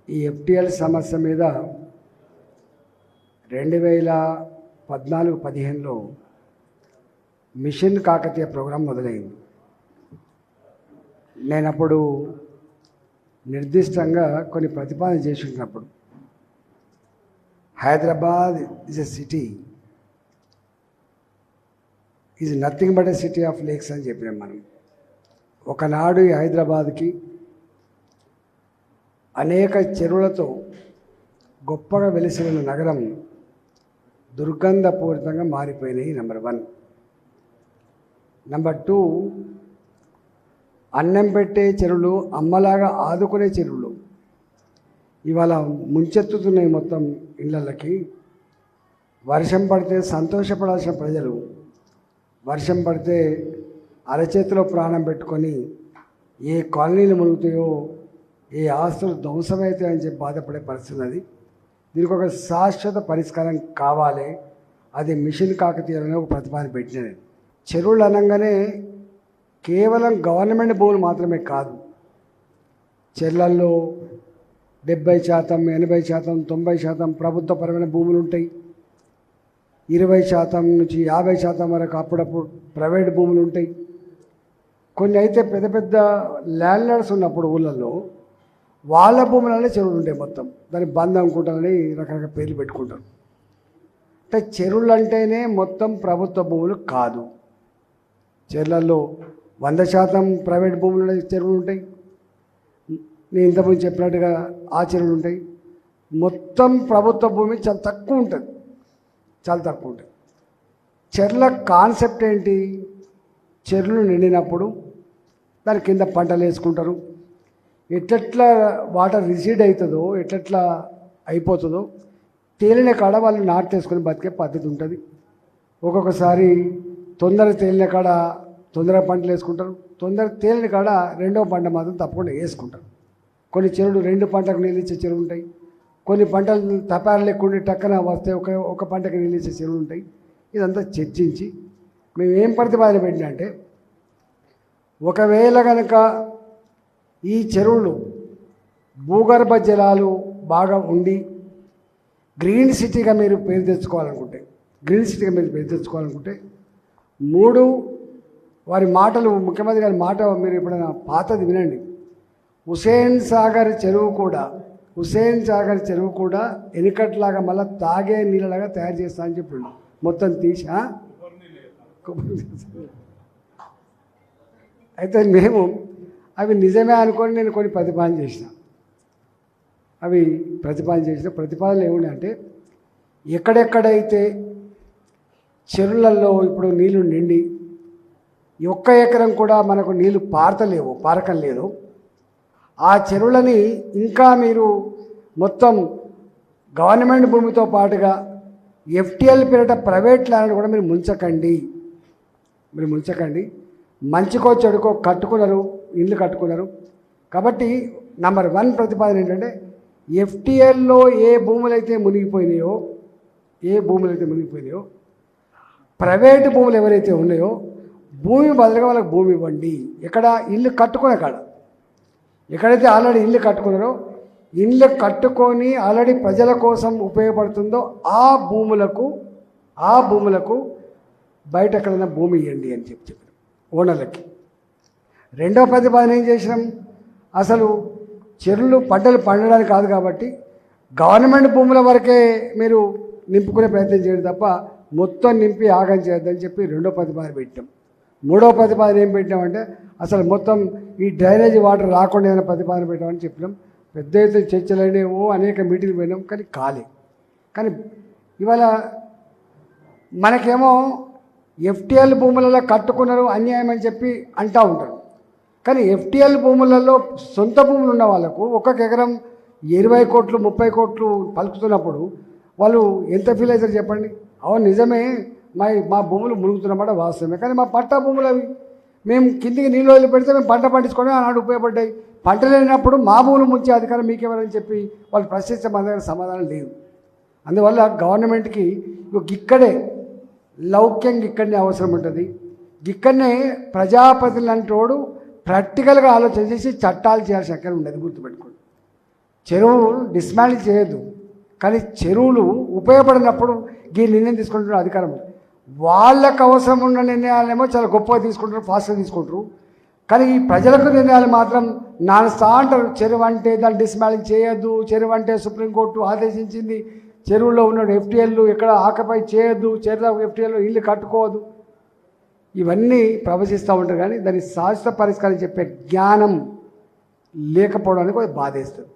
ఈ ఎఫ్టిఎల్ సమస్య మీద 2014-15లో మిషన్ కాకతీయ ప్రోగ్రాం మొదలైంది. నేను అప్పుడు నిర్దిష్టంగా కొన్ని ప్రతిపాదన చేసినప్పుడు Hyderabad is a city, is nothing but a city of lakes అని చెప్పినాం మనం. ఒకనాడు ఈ హైదరాబాద్కి అనేక చెరువులతో గొప్పగా వెలిసిన నగరం దుర్గంధపూరితంగా మారిపోయినాయి. నెంబర్ 1. నెంబర్ 2, అన్నం పెట్టే చెరువులు, అమ్మలాగా ఆదుకునే చెరువులు ఇవాళ ముంచెత్తుతున్నాయి మొత్తం ఇళ్ళకి. వర్షం పడితే సంతోషపడాల్సిన ప్రజలు వర్షం పడితే అరచేతిలో ప్రాణం పెట్టుకొని ఏ కాలనీలు మునుగుతాయో, ఏ ఆస్తులు ధ్వంసమవుతాయని చెప్పి బాధపడే పరిస్థితి అది. దీనికి ఒక శాశ్వత పరిష్కారం కావాలి. అది మిషన్ కాకతీయలోనే ఒక ప్రతిపాదన పెట్టినది. చెరువులు అనగానే కేవలం గవర్నమెంట్ భూములు మాత్రమే కాదు. చెర్లల్లో 70%, 80%, 90% ప్రభుత్వపరమైన భూములు ఉంటాయి. 20% నుంచి 50% వరకు అప్పుడప్పుడు ప్రైవేట్ భూములు ఉంటాయి. కొన్ని అయితే పెద్ద పెద్ద ల్యాండ్ లార్డ్స్ ఉన్నప్పుడు ఊళ్ళల్లో వాళ్ళ భూములనే చెరువులు ఉంటాయి. మొత్తం దాన్ని బంద్ అనుకుంటారని రకరకాల పేర్లు పెట్టుకుంటారు. అంటే చెరువులు అంటేనే మొత్తం ప్రభుత్వ భూములు కాదు. చెరువులలో 100% ప్రైవేట్ భూములు చెరువులు ఉంటాయి. నేను ఇంతకుముందు చెప్పినట్టుగా ఆ చెరువులు ఉంటాయి. మొత్తం ప్రభుత్వ భూమి చాలా తక్కువ ఉంటుంది, చాలా తక్కువ ఉంటుంది. చెర్ల కాన్సెప్ట్ ఏంటి? చెరువులు నిండినప్పుడు దాని కింద పంటలు వేసుకుంటారు. ఎట్లెట్లా వాటర్ రిసీడ్ అవుతుందో, ఎట్లెట్లా అయిపోతుందో తేలిన కాడ వాళ్ళు నాటేసుకొని బతికే పద్ధతి ఉంటుంది. ఒక్కొక్కసారి తొందర తేలిన కాడ తొందరగా పంటలు వేసుకుంటారు. తొందర తేలిన కాడ రెండో పంట మాత్రం తప్పకుండా వేసుకుంటారు. కొన్ని చెరువులు 2 పంటలకు నీళ్ళు ఇచ్చే చెరువులు ఉంటాయి. కొన్ని పంటలు తపాలు లేకుండా టక్కన వస్తే ఒక పంటకి నీళ్ళు ఇచ్చే చెరువులు ఉంటాయి. ఇదంతా చర్చించి మేము ఏం ప్రతిపాదన పెట్టినా అంటే, ఒకవేళ కనుక ఈ చెరువులు భూగర్భ జలాలు బాగా ఉండి గ్రీన్ సిటీగా మీరు పేరు తెచ్చుకోవాలనుకుంటే 3 వారి మాటలు, ముఖ్యమంత్రి గారి మాట మీరు ఎప్పుడైనా పాతది వినండి. హుస్సేన్ సాగర్ చెరువు కూడా ఎనికట్లాగా మళ్ళీ తాగే నీళ్ళలాగా తయారు చేస్తా అని చెప్పిండు. మొత్తం తీసి అయితే మేము అవి నిజమే అనుకొని నేను కొన్ని ప్రతిపాదన చేసిన. ప్రతిపాదనలు ఏముండే అంటే, ఎక్కడెక్కడైతే చెరువులలో ఇప్పుడు నీళ్లు నిండి 1 ఎకరం కూడా మనకు నీళ్లు పారకం లేదు, ఆ చెరువులని ఇంకా మీరు మొత్తం గవర్నమెంట్ భూమితో పాటుగా ఎఫ్టిఎల్ పేరిట ప్రైవేట్ ల్యాండ్ కూడా మీరు ముంచకండి. మంచికో చెడుకో ఇల్లు కట్టుకున్నారు. కాబట్టి నెంబర్ 1 ప్రతిపాదన ఏంటంటే, ఎఫ్టిఎల్లో ఏ భూములైతే మునిగిపోయినాయో ప్రైవేటు భూములు ఎవరైతే ఉన్నాయో భూమి బదులుగా వాళ్ళకి భూమి ఇవ్వండి. ఎక్కడ? ఇల్లు కట్టుకునే కాడ. ఎక్కడైతే ఆల్రెడీ ఇల్లు కట్టుకున్నారో, ఇల్లు కట్టుకొని ఆల్రెడీ ప్రజల కోసం ఉపయోగపడుతుందో ఆ భూములకు బయట ఎక్కడైనా భూమి ఇవ్వండి అని చెప్పారు ఓనర్లకి. రెండవ ప్రతిపాదన ఏం చేసినాం? అసలు చెరువులు పంటలు పండడానికి కాదు కాబట్టి గవర్నమెంట్ భూముల వరకే మీరు నింపుకునే ప్రయత్నం చేయండి తప్ప మొత్తం నింపి ఆగం చేయొద్దని చెప్పి రెండో ప్రతిపాదన పెట్టాం. మూడవ ప్రతిపాదన ఏం పెట్టామంటే, అసలు మొత్తం ఈ డ్రైనేజీ వాటర్ రాకుండా ఏదైనా ప్రతిపాదన పెట్టామని చెప్పినాం. పెద్ద ఎత్తున చర్చలైనవో అనేక మీటింగ్లు పోయినాం, కానీ ఇవాళ మనకేమో ఎఫ్టిఎల్ భూములలో కట్టుకున్నారు అన్యాయం అని చెప్పి అంటూ ఉంటారు. కానీ ఎఫ్టిఎల్ భూములలో సొంత భూములు ఉన్న వాళ్ళకు 1 ఎకరం 20 కోట్లు 30 కోట్లు పలుకుతున్నప్పుడు వాళ్ళు ఎంత ఫీల్ అవుతారు చెప్పండి? అవును నిజమే, మా భూములు మునుగుతున్నమాట వాస్తవమే, కానీ మా పట్టా భూములు అవి మేము కిందికి నీళ్ళు వదిలి పెడితే మేము పంట పండించుకొని ఆనాడు ఉపయోగపడ్డాయి. పంట లేనప్పుడు మా భూములు ముంచే అధికారం మీకెవరని చెప్పి వాళ్ళు ప్రశ్నించే మన దగ్గర సమాధానం లేదు. అందువల్ల గవర్నమెంట్కి ఇక్కడే లౌక్యంగా ఇక్కడనే అవసరం ఉంటుంది. ఇక్కడనే ప్రజాప్రతినిధులు అంటోడు ప్రాక్టికల్గా ఆలోచన చేసి చట్టాలు చేయాల్సిన అక్కడ ఉండదు. గుర్తుపెట్టుకోండి. చెరువు డిస్మాండిల్ చేయొద్దు, కానీ చెరువులు ఉపయోగపడినప్పుడు ఈ నిర్ణయం తీసుకుంటున్న అధికారం వాళ్ళకు అవసరం ఉన్న నిర్ణయాలేమో చాలా గొప్పగా తీసుకుంటారు, ఫాస్ట్గా తీసుకుంటారు. కానీ ఈ ప్రజలకు నిర్ణయాలు మాత్రం నానుస్తా అంటారు. చెరువు అంటే దాన్ని డిస్మాండిల్ చేయొద్దు, చెరువు అంటే సుప్రీంకోర్టు ఆదేశించింది, చెరువులో ఉన్న ఎఫ్టీఎల్లు ఎక్కడ ఆక్యుపై చేయొద్దు, చెరువు ఎఫ్టీఎల్లో ఇల్లు కట్టుకోవద్దు, ఇవన్నీ ప్రవచిస్తూ ఉంటారు. కానీ దాన్ని శాశ్వత పరిష్కారం చెప్పే జ్ఞానం లేకపోవడానికి బాధేస్తుంది.